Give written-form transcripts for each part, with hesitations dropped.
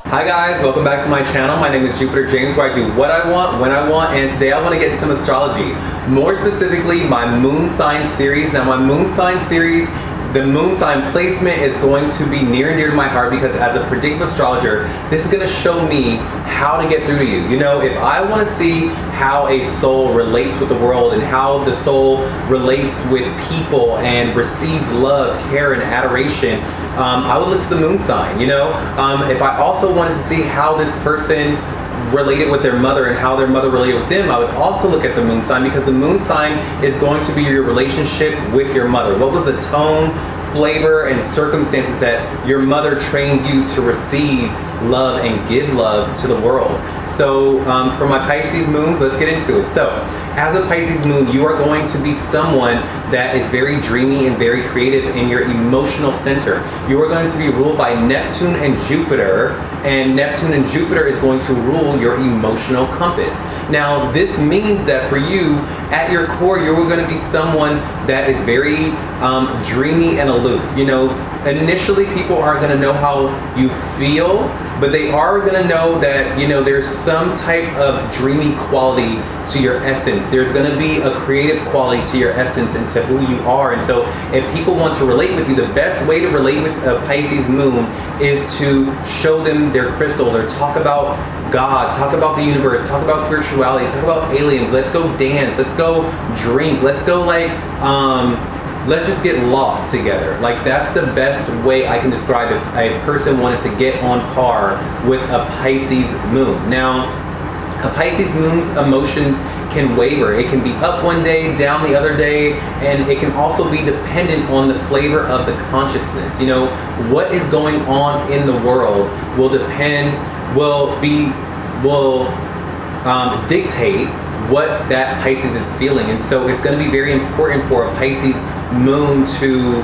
Hi guys, welcome back to my channel. My name is Jupiter James, where I do what I want, when I want, and today I want to get into some astrology. More specifically, my moon sign series. Now my moon sign series, the moon sign placement is going to be near and dear to my heart because as a predictive astrologer, this is going to show me how to get through to you. You know, if I want to see how a soul relates with the world and how the soul relates with people and receives love, care, and adoration, I would look to the moon sign. You know, if I also wanted to see how this person related with their mother and how their mother related with them, I would also look at the moon sign, because the moon sign is going to be your relationship with your mother. What was the tone, flavor, and circumstances that your mother trained you to receive love and give love to the world? So for my Pisces moons, let's get into it. So as a Pisces moon, you are going to be someone that is very dreamy and very creative in your emotional center. You are going to be ruled by Neptune and Jupiter, and Neptune and Jupiter is going to rule your emotional compass. Now, this means that for you, at your core, you're going to be someone that is very dreamy and aloof. You know, initially people aren't going to know how you feel, but they are going to know that, you know, there's some type of dreamy quality to your essence. There's going to be a creative quality to your essence and to who you are. And so if people want to relate with you, the best way to relate with a Pisces moon is to show them their crystals or talk about God, talk about the universe, talk about spirituality, talk about aliens. Let's go dance, let's go drink, let's go let's just get lost together. Like, that's the best way I can describe if a person wanted to get on par with a Pisces moon. Now, a Pisces moon's emotions can waver. It can be up one day, down the other day, and it can also be dependent on the flavor of the consciousness. You know, what is going on in the world will dictate what that Pisces is feeling. And so it's going to be very important for a Pisces moon to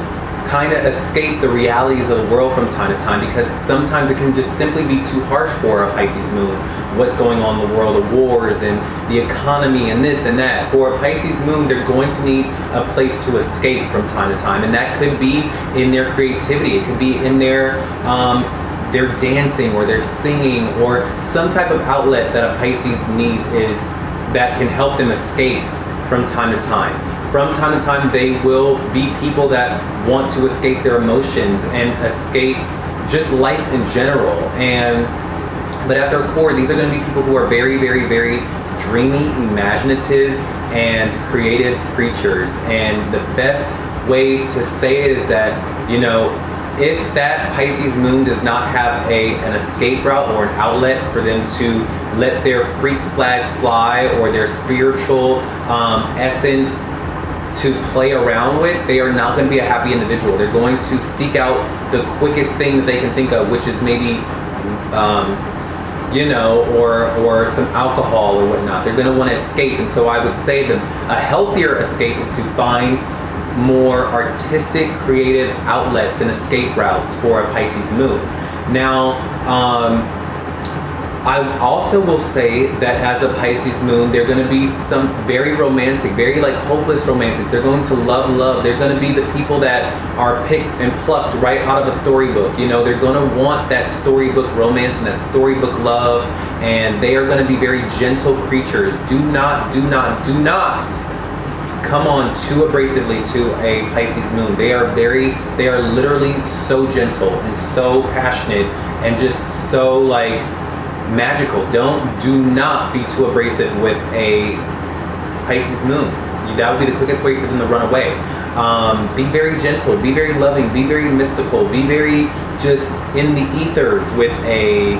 kind of escape the realities of the world from time to time, because sometimes it can just simply be too harsh for a Pisces moon. What's going on in the world, the wars and the economy and this and that. For a Pisces moon, they're going to need a place to escape from time to time, and that could be in their creativity. It could be in their dancing or their singing, or some type of outlet that a Pisces needs is that can help them escape from time to time. From time to time, they will be people that want to escape their emotions and escape just life in general. But at their core, these are going to be people who are very, very, very dreamy, imaginative, and creative creatures. And the best way to say it is that, you know, if that Pisces moon does not have an escape route or an outlet for them to let their freak flag fly or their spiritual essence to play around with, they are not going to be a happy individual. They're going to seek out the quickest thing that they can think of, which is maybe you know, or some alcohol or whatnot. They're going to want to escape. And so I would say that a healthier escape is to find more artistic, creative outlets and escape routes for a Pisces moon. Now, I also will say that as a Pisces moon, they're going to be some very romantic, very like hopeless romantics. They're going to love. They're going to be the people that are picked and plucked right out of a storybook. You know, they're going to want that storybook romance and that storybook love, and they are going to be very gentle creatures. Do not come on too abrasively to a Pisces moon. They are literally so gentle and so passionate and just so like magical. Do not be too abrasive with a Pisces moon. That would be the quickest way for them to run away. Be very gentle, be very loving, be very mystical, be very just in the ethers with a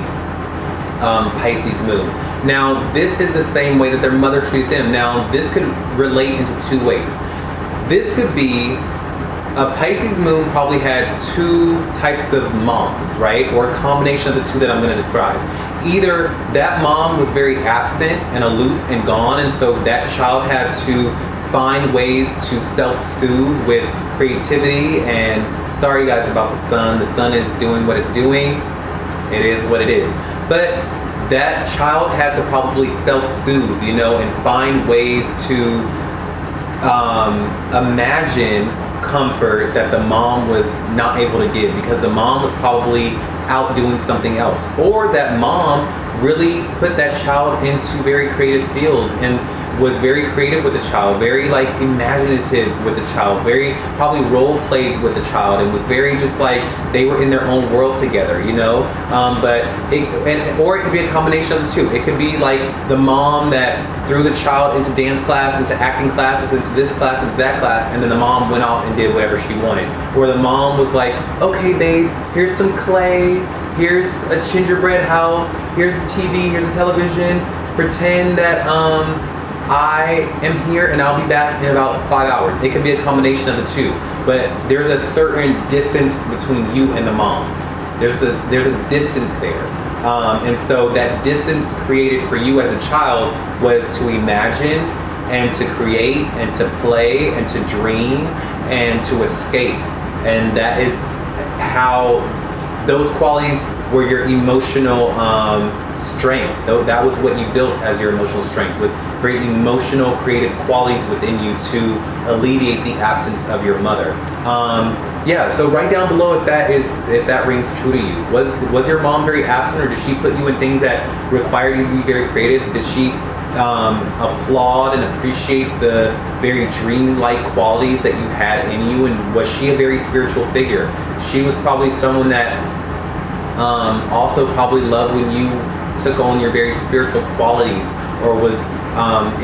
Pisces moon. Now, this is the same way that their mother treated them. Now, this could relate into two ways. This could be a Pisces moon probably had two types of moms, right? Or a combination of the two that I'm going to describe. Either that mom was very absent and aloof and gone, and so that child had to find ways to self-soothe with creativity. And sorry guys about the sun. The sun is doing what it's doing. It is what it is. But that child had to probably self-soothe, you know, and find ways to imagine comfort that the mom was not able to give because the mom was probably out doing something else, or that mom really put that child into very creative fields and was very creative with the child, very like imaginative with the child, very probably role played with the child, and was very just like they were in their own world together, you know. Or it could be a combination of the two. It could be like the mom that threw the child into dance class, into acting classes, into this class, into that class, and then the mom went off and did whatever she wanted. Or the mom was like, okay babe, here's some clay, here's a gingerbread house, here's the TV, here's the television, pretend that I am here and I'll be back in about 5 hours. It can be a combination of the two, but there's a certain distance between you and the mom. There's a distance there. And so that distance created for you as a child was to imagine and to create and to play and to dream and to escape. And that is how those qualities were your emotional strength. That was what you built as your emotional strength, was very emotional, creative qualities within you to alleviate the absence of your mother. Yeah, so write down below if that rings true to you. Was your mom very absent, or did she put you in things that required you to be very creative? Did she applaud and appreciate the very dream-like qualities that you had in you? And was she a very spiritual figure? She was probably someone that also probably loved when you took on your very spiritual qualities, or was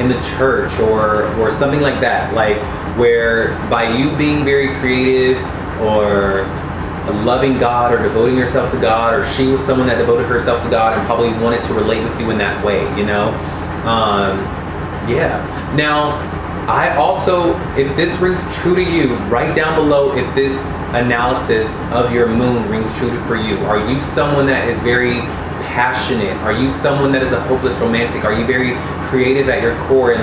in the church or something like that, like where by you being very creative or loving God or devoting yourself to God, or she was someone that devoted herself to God and probably wanted to relate with you in that way, you know? Yeah. Now, I also, if this rings true to you, write down below if this analysis of your moon rings true for you. Are you someone that is very passionate? Are you someone that is a hopeless romantic? Are you very creative at your core and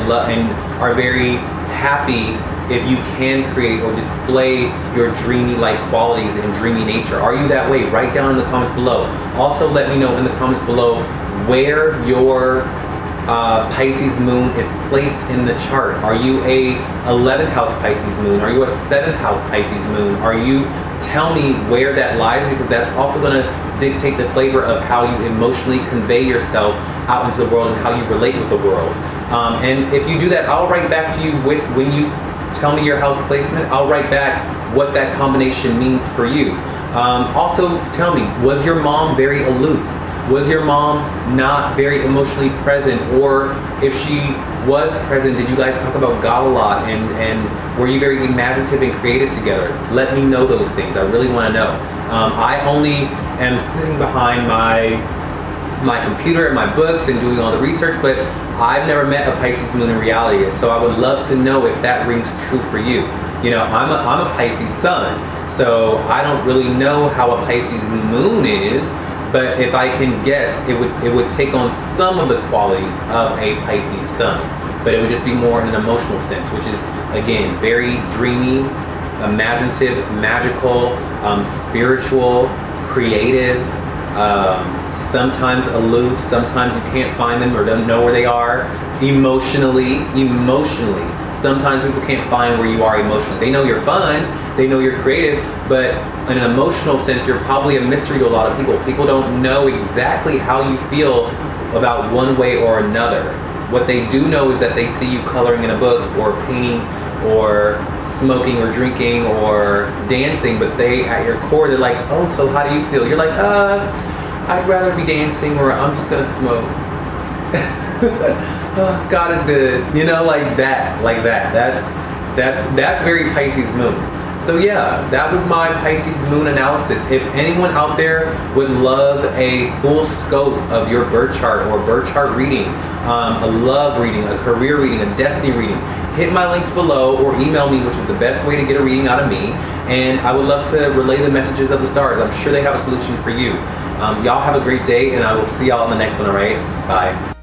are very happy if you can create or display your dreamy-like qualities and dreamy nature? Are you that way? Write down in the comments below. Also, let me know in the comments below where your Pisces moon is placed in the chart. Are you a 11th house Pisces moon? Are you a 7th house Pisces moon? Tell me where that lies, because that's also going to dictate the flavor of how you emotionally convey yourself out into the world and how you relate with the world. And if you do that, I'll write back to you when you tell me your house placement. I'll write back what that combination means for you. Also, tell me, was your mom very aloof? Was your mom not very emotionally present? Or if she was present, did you guys talk about God a lot? And were you very imaginative and creative together? Let me know those things. I really want to know. I only am sitting behind my computer and my books and doing all the research, but I've never met a Pisces moon in reality. And so I would love to know if that rings true for you. You know, I'm a Pisces sun, so I don't really know how a Pisces moon is. But if I can guess, it would take on some of the qualities of a Pisces sun, but it would just be more in an emotional sense, which is, again, very dreamy, imaginative, magical, spiritual, creative, sometimes aloof, sometimes you can't find them or don't know where they are. Emotionally. Sometimes people can't find where you are emotionally. They know you're fun, they know you're creative, but in an emotional sense, you're probably a mystery to a lot of people. People don't know exactly how you feel about one way or another. What they do know is that they see you coloring in a book or painting or smoking or drinking or dancing, but at your core, they're like, oh, so how do you feel? You're like, I'd rather be dancing, or I'm just gonna smoke. Oh, God is good, you know, like that. That's very Pisces moon. So yeah, that was my Pisces moon analysis. If anyone out there would love a full scope of your birth chart or birth chart reading, a love reading, a career reading, a destiny reading, hit my links below or email me, which is the best way to get a reading out of me. And I would love to relay the messages of the stars. I'm sure they have a solution for you. Y'all have a great day, and I will see y'all on the next one, all right? Bye.